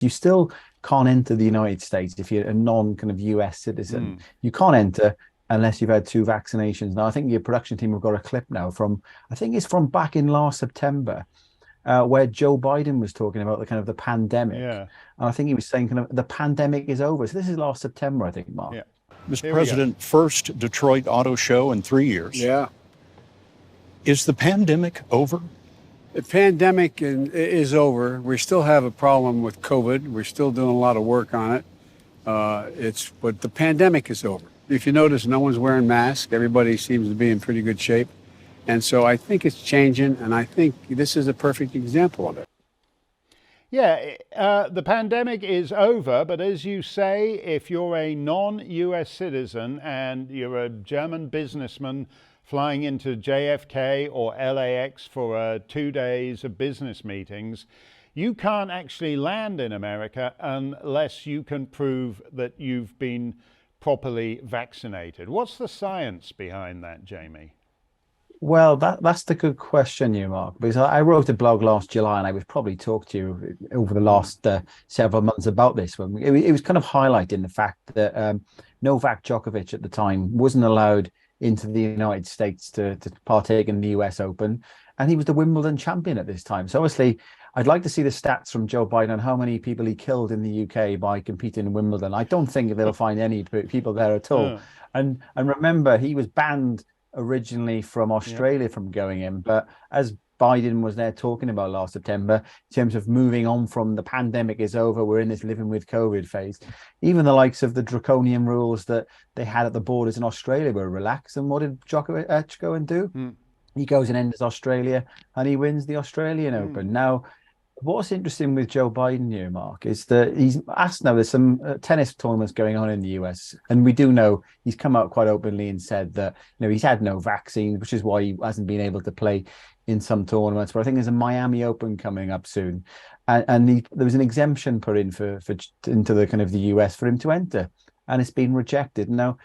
you still can't enter the United States if you're a non kind of US citizen. Mm. You can't enter unless you've had two vaccinations. Now, I think your production team have got a clip now from, I think it's from back in last September, where Joe Biden was talking about the kind of the pandemic. Yeah. And I think he was saying kind of the pandemic is over. So this is last September, I think, Mark. Yeah. Mr. Here we go. President, first Detroit Auto Show in 3 years. Yeah. Is the pandemic over? The pandemic is over. We still have a problem with COVID. We're still doing a lot of work on it. But the pandemic is over. If you notice, no one's wearing masks. Everybody seems to be in pretty good shape. And so I think it's changing, and I think this is a perfect example of it. Yeah, the pandemic is over, but as you say, if you're a non-US citizen and you're a German businessman flying into JFK or LAX for 2 days of business meetings, you can't actually land in America unless you can prove that you've been properly vaccinated. What's the science behind that, Jamie? Well, that's the good question, you Mark, because I wrote a blog last July, and I would probably talk to you over the last several months about this one. It was kind of highlighting the fact that Novak Djokovic at the time wasn't allowed into the United States to partake in the US Open, and he was the Wimbledon champion at this time. So obviously, I'd like to see the stats from Joe Biden on how many people he killed in the UK by competing in Wimbledon. I don't think they'll find any people there at all. And remember, he was banned originally from Australia from going in, but as Biden was there talking about last September, in terms of moving on from the pandemic is over, we're in this living with COVID phase. Even the likes of the draconian rules that they had at the borders in Australia were relaxed. And what did Djokovic go and do? He goes and enters Australia and he wins the Australian Open. Now, what's interesting with Joe Biden here, Mark, is that he's asked now, there's some tennis tournaments going on in the US, and we do know he's come out quite openly and said that, he's had no vaccines, which is why he hasn't been able to play in some tournaments. But I think there's a Miami Open coming up soon, and there was an exemption put in for into the kind of the US for him to enter, and it's been rejected. Now,